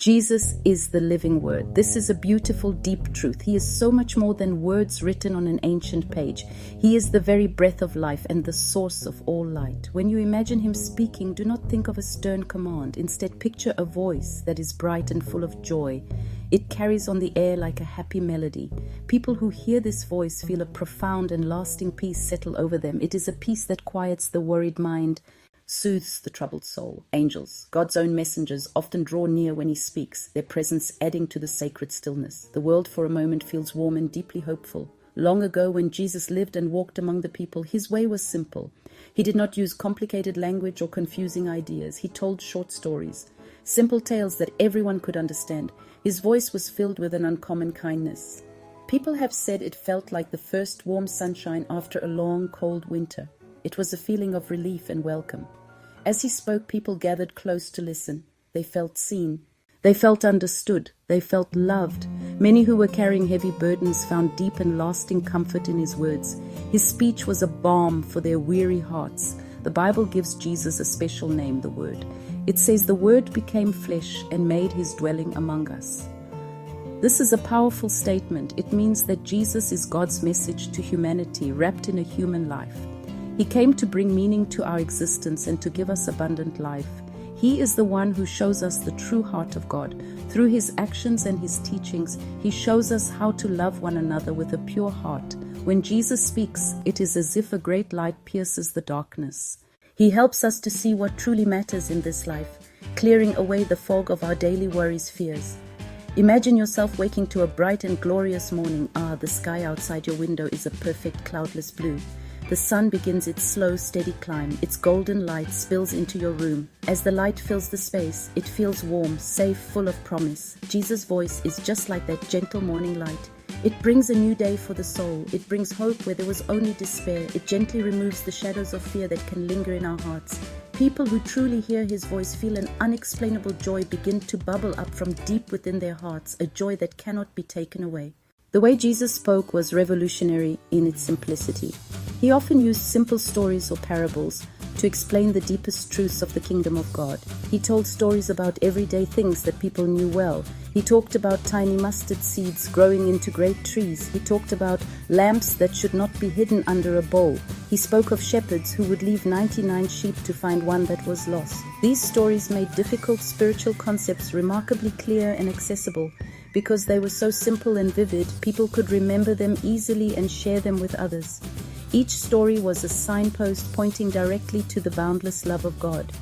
Jesus is the living word. This is a beautiful, deep truth. He is so much more than words written on an ancient page. He is the very breath of life and the source of all light. When you imagine him speaking, do not think of a stern command. Instead, picture a voice that is bright and full of joy. It carries on the air like a happy melody. People who hear this voice feel a profound and lasting peace settle over them. It is a peace that quiets the worried mind, soothes the troubled soul. Angels, God's own messengers, often draw near when he speaks, their presence adding to the sacred stillness. The world for a moment feels warm and deeply hopeful. Long ago, when Jesus lived and walked among the people, his way was simple. He did not use complicated language or confusing ideas. He told short stories, simple tales that everyone could understand. His voice was filled with an uncommon kindness. People have said it felt like the first warm sunshine after a long, cold winter. It was a feeling of relief and welcome. As he spoke, people gathered close to listen. They felt seen. They felt understood. They felt loved. Many who were carrying heavy burdens found deep and lasting comfort in his words. His speech was a balm for their weary hearts. The Bible gives Jesus a special name, the Word. It says the Word became flesh and made his dwelling among us. This is a powerful statement. It means that Jesus is God's message to humanity, wrapped in a human life. He came to bring meaning to our existence and to give us abundant life. He is the one who shows us the true heart of God. Through his actions and his teachings, he shows us how to love one another with a pure heart. When Jesus speaks, it is as if a great light pierces the darkness. He helps us to see what truly matters in this life, clearing away the fog of our daily worries, fears. Imagine yourself waking to a bright and glorious morning. The sky outside your window is a perfect cloudless blue. The sun begins its slow, steady climb. Its golden light spills into your room. As the light fills the space, it feels warm, safe, full of promise. Jesus' voice is just like that gentle morning light. It brings a new day for the soul. It brings hope where there was only despair. It gently removes the shadows of fear that can linger in our hearts. People who truly hear his voice feel an unexplainable joy begin to bubble up from deep within their hearts, a joy that cannot be taken away. The way Jesus spoke was revolutionary in its simplicity. He often used simple stories or parables to explain the deepest truths of the kingdom of God. He told stories about everyday things that people knew well. He talked about tiny mustard seeds growing into great trees. He talked about lamps that should not be hidden under a bowl. He spoke of shepherds who would leave 99 sheep to find one that was lost. These stories made difficult spiritual concepts remarkably clear and accessible. Because they were so simple and vivid, people could remember them easily and share them with others. Each story was a signpost pointing directly to the boundless love of God.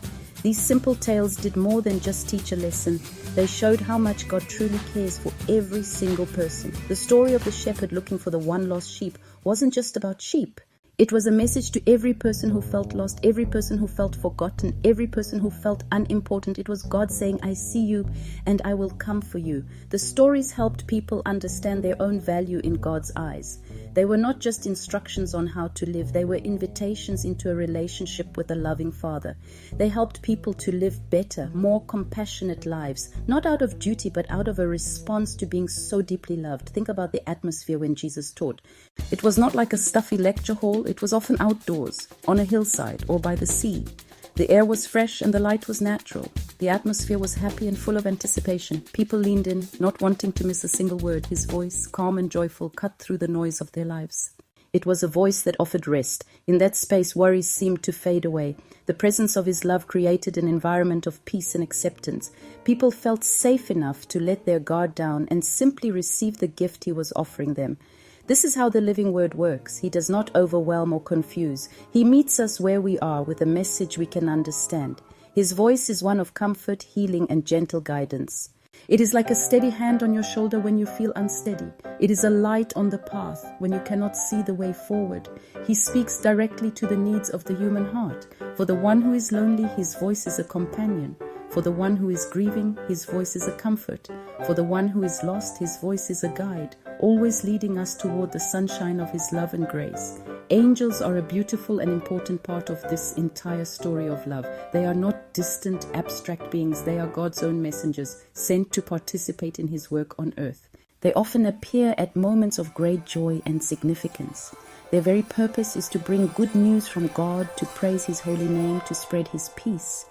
These simple tales did more than just teach a lesson. They showed how much God truly cares for every single person. The story of the shepherd looking for the one lost sheep wasn't just about sheep. It was a message to every person who felt lost, every person who felt forgotten, every person who felt unimportant. It was God saying, I see you and I will come for you. The stories helped people understand their own value in God's eyes. They were not just instructions on how to live. They were invitations into a relationship with a loving Father. They helped people to live better, more compassionate lives, not out of duty, but out of a response to being so deeply loved. Think about the atmosphere when Jesus taught. It was not like a stuffy lecture hall. It was often outdoors, on a hillside, or by the sea. The air was fresh and the light was natural. The atmosphere was happy and full of anticipation. People leaned in, not wanting to miss a single word. His voice, calm and joyful, cut through the noise of their lives. It was a voice that offered rest. In that space, worries seemed to fade away. The presence of his love created an environment of peace and acceptance. People felt safe enough to let their guard down and simply receive the gift he was offering them. This is how the living word works. He does not overwhelm or confuse. He meets us where we are with a message we can understand. His voice is one of comfort, healing, and gentle guidance. It is like a steady hand on your shoulder when you feel unsteady. It is a light on the path when you cannot see the way forward. He speaks directly to the needs of the human heart. For the one who is lonely, his voice is a companion. For the one who is grieving, his voice is a comfort. For the one who is lost, his voice is a guide, always leading us toward the sunshine of his love and grace. Angels are a beautiful and important part of this entire story of love. They are not distant, abstract beings. They are God's own messengers, sent to participate in his work on earth. They often appear at moments of great joy and significance. Their very purpose is to bring good news from God, to praise his holy name, to spread his peace.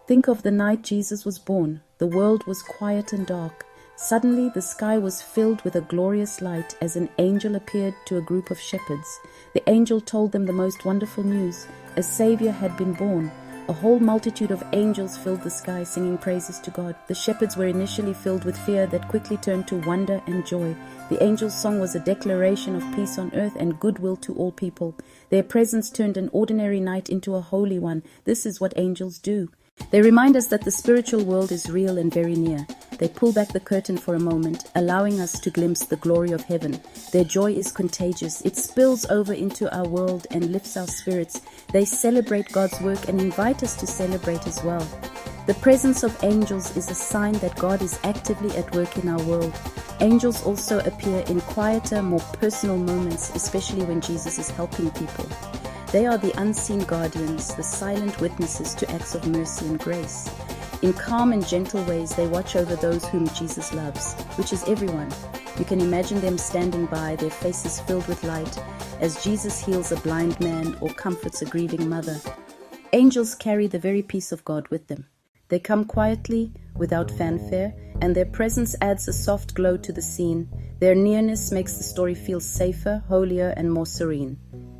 Think of the night Jesus was born. The world was quiet and dark. Suddenly the sky was filled with a glorious light as an angel appeared to a group of shepherds. The angel told them the most wonderful news. A Savior had been born. A whole multitude of angels filled the sky, singing praises to God. The shepherds were initially filled with fear that quickly turned to wonder and joy. The angel's song was a declaration of peace on earth and goodwill to all people. Their presence turned an ordinary night into a holy one. This is what angels do. They remind us that the spiritual world is real and very near. They pull back the curtain for a moment, allowing us to glimpse the glory of heaven. Their joy is contagious. It spills over into our world and lifts our spirits. They celebrate God's work and invite us to celebrate as well. The presence of angels is a sign that God is actively at work in our world. Angels also appear in quieter, more personal moments, especially when Jesus is helping people. They are the unseen guardians, the silent witnesses to acts of mercy and grace. In calm and gentle ways, they watch over those whom Jesus loves, which is everyone. You can imagine them standing by, their faces filled with light, as Jesus heals a blind man or comforts a grieving mother. Angels carry the very peace of God with them. They come quietly, without fanfare, and their presence adds a soft glow to the scene. Their nearness makes the story feel safer, holier, and more serene.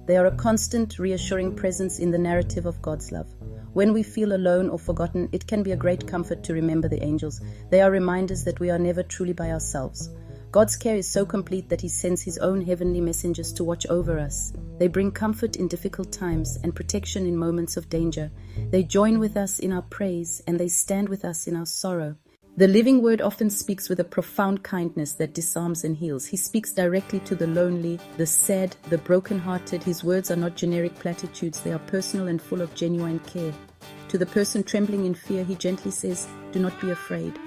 They are a constant, reassuring presence in the narrative of God's love. When we feel alone or forgotten, it can be a great comfort to remember the angels. They are reminders that we are never truly by ourselves. God's care is so complete that He sends His own heavenly messengers to watch over us. They bring comfort in difficult times and protection in moments of danger. They join with us in our praise, and they stand with us in our sorrow. The living word often speaks with a profound kindness that disarms and heals. He speaks directly to the lonely, the sad, the brokenhearted. His words are not generic platitudes. They are personal and full of genuine care. To the person trembling in fear, He gently says, "Do not be afraid."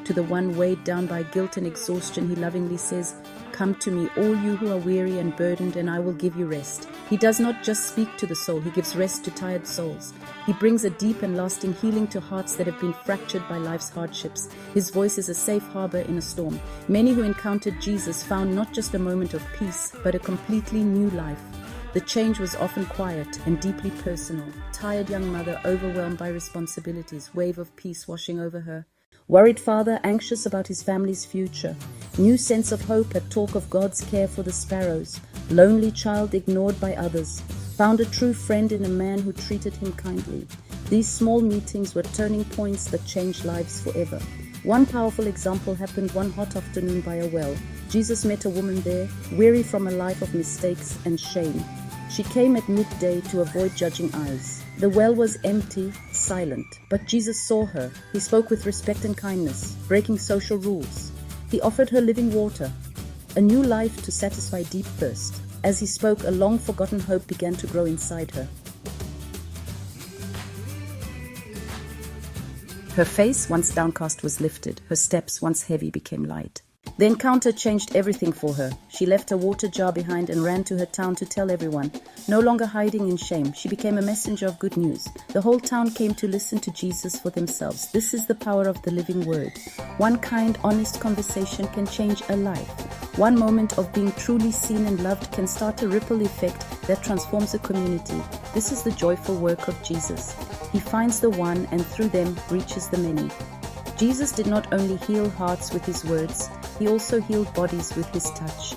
To the one weighed down by guilt and exhaustion, He lovingly says, "Come to me, all you who are weary and burdened, and I will give you rest." He does not just speak to the soul, He gives rest to tired souls. He brings a deep and lasting healing to hearts that have been fractured by life's hardships. His voice is a safe harbor in a storm. Many who encountered Jesus found not just a moment of peace, but a completely new life. The change was often quiet and deeply personal. Tired young mother overwhelmed by responsibilities, wave of peace washing over her. Worried father anxious about his family's future. New sense of hope at talk of God's care for the sparrows. Lonely child ignored by others. Found a true friend in a man who treated him kindly. These small meetings were turning points that changed lives forever. One powerful example happened one hot afternoon by a well. Jesus met a woman there, weary from a life of mistakes and shame. She came at midday to avoid judging eyes. The well was empty, silent, but Jesus saw her. He spoke with respect and kindness, breaking social rules. He offered her living water, a new life to satisfy deep thirst. As he spoke, a long-forgotten hope began to grow inside her. Her face, once downcast, was lifted. Her steps, once heavy, became light. The encounter changed everything for her. She left her water jar behind and ran to her town to tell everyone. No longer hiding in shame, she became a messenger of good news. The whole town came to listen to Jesus for themselves. This is the power of the living word. One kind, honest conversation can change a life. One moment of being truly seen and loved can start a ripple effect that transforms a community. This is the joyful work of Jesus. He finds the one and through them reaches the many. Jesus did not only heal hearts with His words, He also healed bodies with His touch.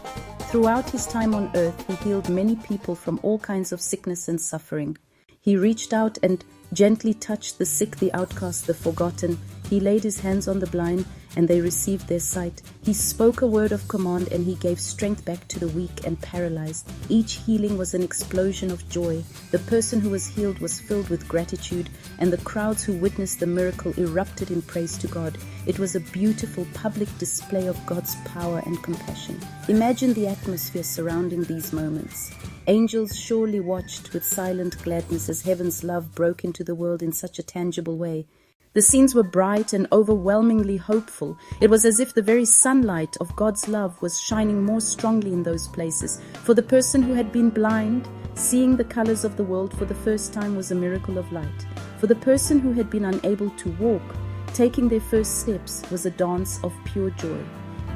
Throughout His time on earth, He healed many people from all kinds of sickness and suffering. He reached out and gently touched the sick, the outcast, the forgotten. He laid His hands on the blind, and they received their sight. He spoke a word of command, and He gave strength back to the weak and paralyzed. Each healing was an explosion of joy. The person who was healed was filled with gratitude, and the crowds who witnessed the miracle erupted in praise to God. It was a beautiful public display of God's power and compassion. Imagine the atmosphere surrounding these moments. Angels surely watched with silent gladness as heaven's love broke into the world in such a tangible way. The scenes were bright and overwhelmingly hopeful. It was as if the very sunlight of God's love was shining more strongly in those places. For the person who had been blind, seeing the colors of the world for the first time was a miracle of light. For the person who had been unable to walk, taking their first steps was a dance of pure joy.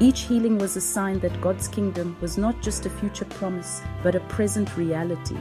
Each healing was a sign that God's kingdom was not just a future promise, but a present reality.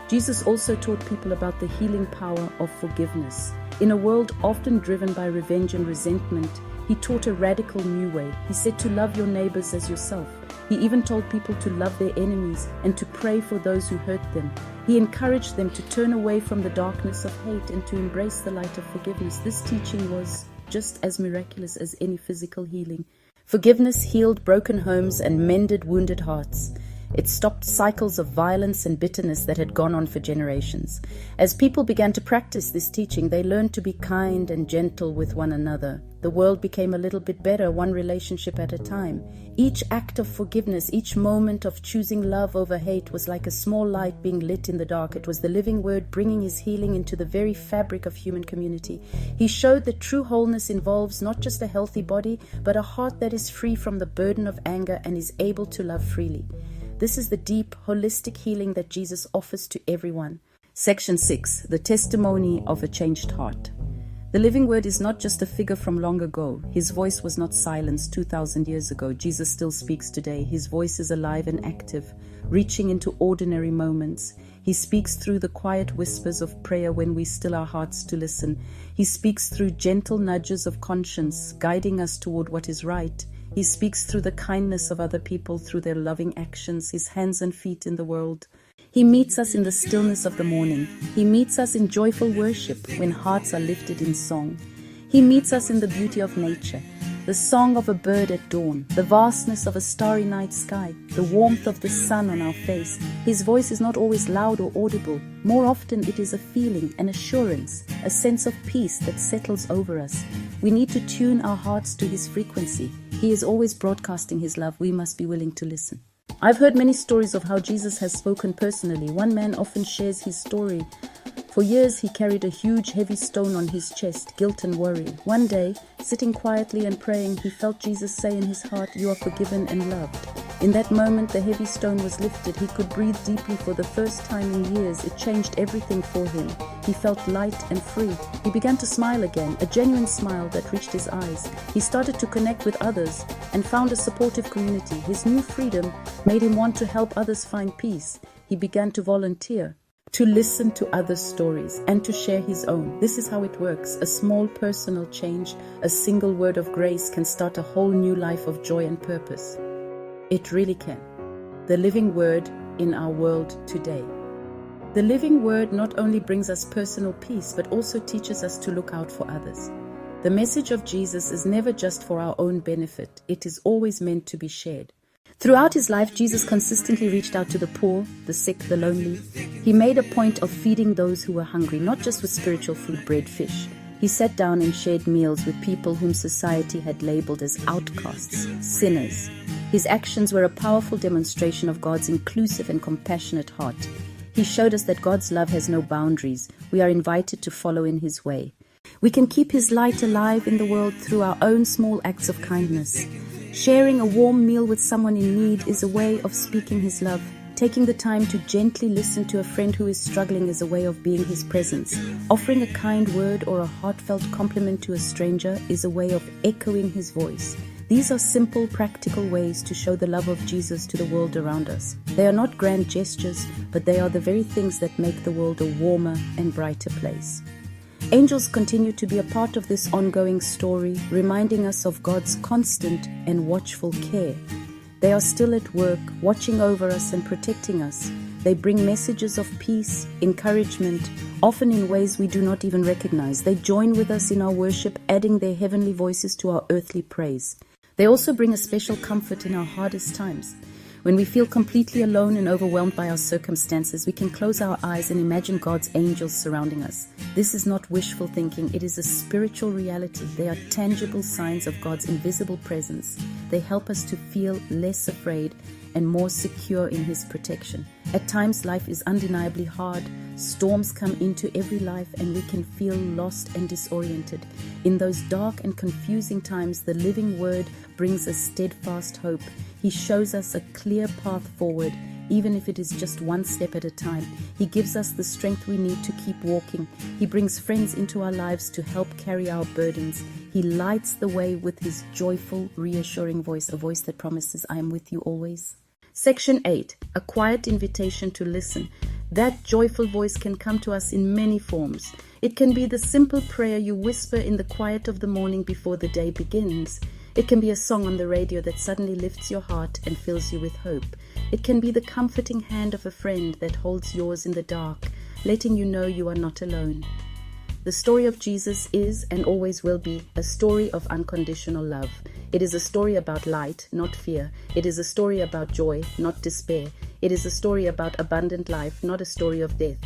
Jesus also taught people about the healing power of forgiveness. In a world often driven by revenge and resentment, he taught a radical new way. He said to love your neighbors as yourself. He even told people to love their enemies and to pray for those who hurt them. He encouraged them to turn away from the darkness of hate and to embrace the light of forgiveness. This teaching was just as miraculous as any physical healing. Forgiveness healed broken homes and mended wounded hearts. It stopped cycles of violence and bitterness that had gone on for generations. As people began to practice this teaching, they learned to be kind and gentle with one another. The world became a little bit better, one relationship at a time. Each act of forgiveness, each moment of choosing love over hate was like a small light being lit in the dark. It was the living word bringing his healing into the very fabric of human community. He showed that true wholeness involves not just a healthy body, but a heart that is free from the burden of anger and is able to love freely. This is the deep, holistic healing that Jesus offers to everyone. Section 6. The Testimony of a Changed Heart. The living word is not just a figure from long ago. His voice was not silenced 2,000 years ago. Jesus still speaks today. His voice is alive and active, reaching into ordinary moments. He speaks through the quiet whispers of prayer when we still our hearts to listen. He speaks through gentle nudges of conscience, guiding us toward what is right. He speaks through the kindness of other people, through their loving actions, his hands and feet in the world. He meets us in the stillness of the morning. He meets us in joyful worship when hearts are lifted in song. He meets us in the beauty of nature, the song of a bird at dawn, the vastness of a starry night sky, the warmth of the sun on our face. His voice is not always loud or audible. More often it is a feeling, an assurance, a sense of peace that settles over us. We need to tune our hearts to his frequency. He is always broadcasting his love. We must be willing to listen. I've heard many stories of how Jesus has spoken personally. One man often shares his story. For years he carried a huge heavy stone on his chest, guilt and worry. One day, sitting quietly and praying, he felt Jesus say in his heart, "You are forgiven and loved." In that moment, the heavy stone was lifted. He could breathe deeply for the first time in years. It changed everything for him. He felt light and free. He began to smile again, a genuine smile that reached his eyes. He started to connect with others and found a supportive community. His new freedom made him want to help others find peace. He began to volunteer, to listen to others' stories, and to share his own. This is how it works. A small personal change, a single word of grace can start a whole new life of joy and purpose. It really can. The living word in our world today. The living word not only brings us personal peace, but also teaches us to look out for others. The message of Jesus is never just for our own benefit. It is always meant to be shared. Throughout his life, Jesus consistently reached out to the poor, the sick, the lonely. He made a point of feeding those who were hungry, not just with spiritual food, bread, fish. He sat down and shared meals with people whom society had labeled as outcasts, sinners. His actions were a powerful demonstration of God's inclusive and compassionate heart. He showed us that God's love has no boundaries. We are invited to follow in his way. We can keep his light alive in the world through our own small acts of kindness. Sharing a warm meal with someone in need is a way of speaking his love. Taking the time to gently listen to a friend who is struggling is a way of being his presence. Offering a kind word or a heartfelt compliment to a stranger is a way of echoing his voice. These are simple, practical ways to show the love of Jesus to the world around us. They are not grand gestures, but they are the very things that make the world a warmer and brighter place. Angels continue to be a part of this ongoing story, reminding us of God's constant and watchful care. They are still at work, watching over us and protecting us. They bring messages of peace, encouragement, often in ways we do not even recognize. They join with us in our worship, adding their heavenly voices to our earthly praise. They also bring a special comfort in our hardest times. When we feel completely alone and overwhelmed by our circumstances, we can close our eyes and imagine God's angels surrounding us. This is not wishful thinking, it is a spiritual reality. They are tangible signs of God's invisible presence. They help us to feel less afraid and more secure in his protection. At times, life is undeniably hard. Storms come into every life and we can feel lost and disoriented. In those dark and confusing times, the living word brings a steadfast hope. He shows us a clear path forward, even if it is just one step at a time. He gives us the strength we need to keep walking. He brings friends into our lives to help carry our burdens. He lights the way with his joyful, reassuring voice, a voice that promises, "I am with you always." Section 8, a quiet invitation to listen. That joyful voice can come to us in many forms. It can be the simple prayer you whisper in the quiet of the morning before the day begins. It can be a song on the radio that suddenly lifts your heart and fills you with hope. It can be the comforting hand of a friend that holds yours in the dark, letting you know you are not alone. The story of Jesus is and always will be a story of unconditional love. It is a story about light, not fear. It is a story about joy, not despair. It is a story about abundant life, not a story of death.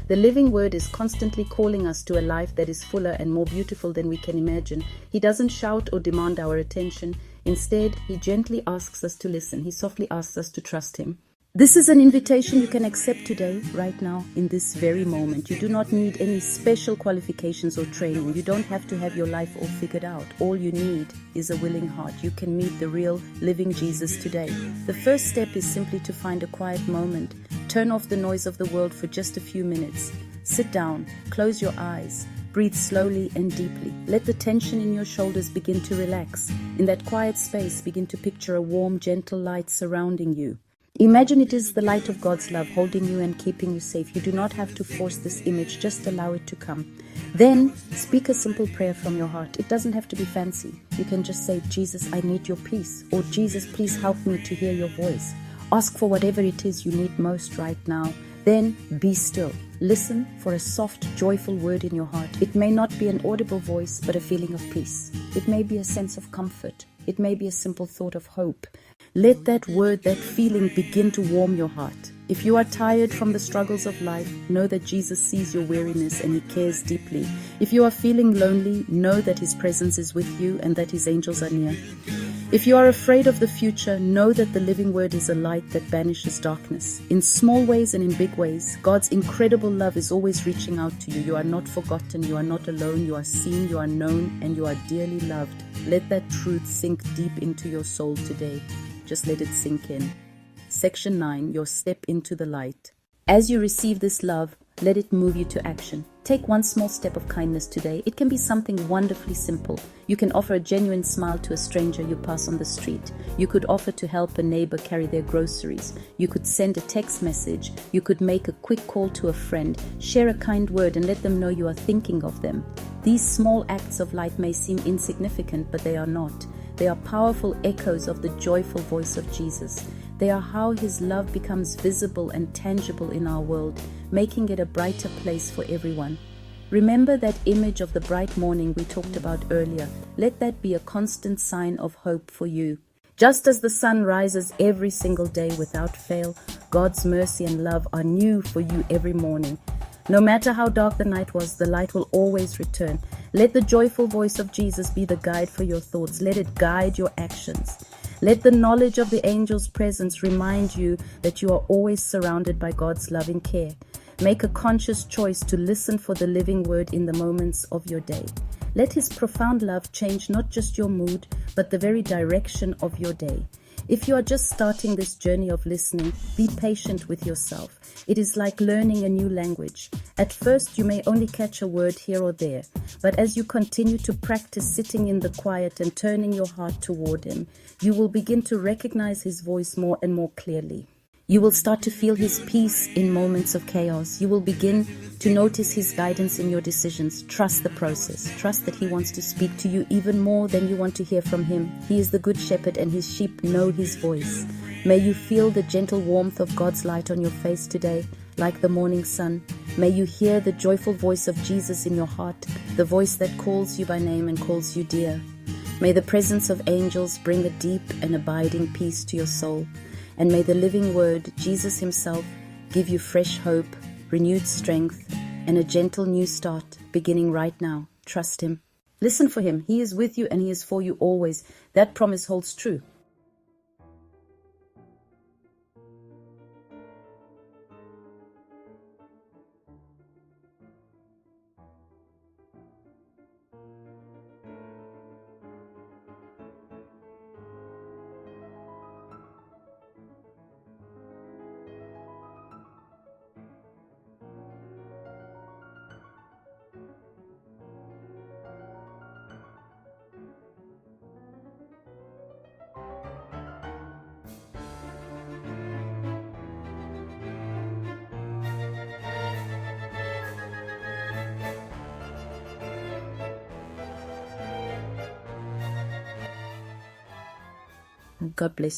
The living word is constantly calling us to a life that is fuller and more beautiful than we can imagine. He doesn't shout or demand our attention. Instead, he gently asks us to listen. He softly asks us to trust him. This is an invitation you can accept today, right now, in this very moment. You do not need any special qualifications or training. You don't have to have your life all figured out. All you need is a willing heart. You can meet the real, living Jesus today. The first step is simply to find a quiet moment. Turn off the noise of the world for just a few minutes. Sit down, close your eyes, breathe slowly and deeply. Let the tension in your shoulders begin to relax. In that quiet space, begin to picture a warm, gentle light surrounding you. Imagine it is the light of God's love holding you and keeping you safe. You do not have to force this image, just allow it to come. Then speak a simple prayer from your heart. It doesn't have to be fancy. You can just say, Jesus, I need your peace. Or Jesus, please help me to hear your voice. Ask for whatever it is you need most right now. Then be still. Listen for a soft, joyful word in your heart. It may not be an audible voice, but a feeling of peace. It may be a sense of comfort. It may be a simple thought of hope. Let that word, that feeling begin to warm your heart. If you are tired from the struggles of life, know that Jesus sees your weariness and he cares deeply. If you are feeling lonely, know that his presence is with you and that his angels are near. If you are afraid of the future, know that the living word is a light that banishes darkness. In small ways and in big ways, God's incredible love is always reaching out to you. You are not forgotten, you are not alone, you are seen, you are known, and you are dearly loved. Let that truth sink deep into your soul today. Just let it sink in. Section 9, your step into the light. As you receive this love, let it move you to action. Take one small step of kindness today. It can be something wonderfully simple. You can offer a genuine smile to a stranger you pass on the street. You could offer to help a neighbor carry their groceries. You could send a text message. You could make a quick call to a friend. Share a kind word and let them know you are thinking of them. These small acts of light may seem insignificant, but they are not. They are powerful echoes of the joyful voice of Jesus. They are how his love becomes visible and tangible in our world, making it a brighter place for everyone. Remember that image of the bright morning we talked about earlier. Let that be a constant sign of hope for you. Just as the sun rises every single day without fail, God's mercy and love are new for you every morning. No matter how dark the night was, the light will always return. Let the joyful voice of Jesus be the guide for your thoughts. Let it guide your actions. Let the knowledge of the angel's presence remind you that you are always surrounded by God's loving care. Make a conscious choice to listen for the living word in the moments of your day. Let his profound love change not just your mood, but the very direction of your day. If you are just starting this journey of listening, be patient with yourself. It is like learning a new language. At first, you may only catch a word here or there, but as you continue to practice sitting in the quiet and turning your heart toward him, you will begin to recognize his voice more and more clearly. You will start to feel his peace in moments of chaos. You will begin to notice his guidance in your decisions. Trust the process. Trust that he wants to speak to you even more than you want to hear from him. He is the good shepherd and his sheep know his voice. May you feel the gentle warmth of God's light on your face today, like the morning sun. May you hear the joyful voice of Jesus in your heart, the voice that calls you by name and calls you dear. May the presence of angels bring a deep and abiding peace to your soul. And may the living word, Jesus himself, give you fresh hope, renewed strength, and a gentle new start beginning right now. Trust him. Listen for him. He is with you and he is for you always. That promise holds true. God bless you.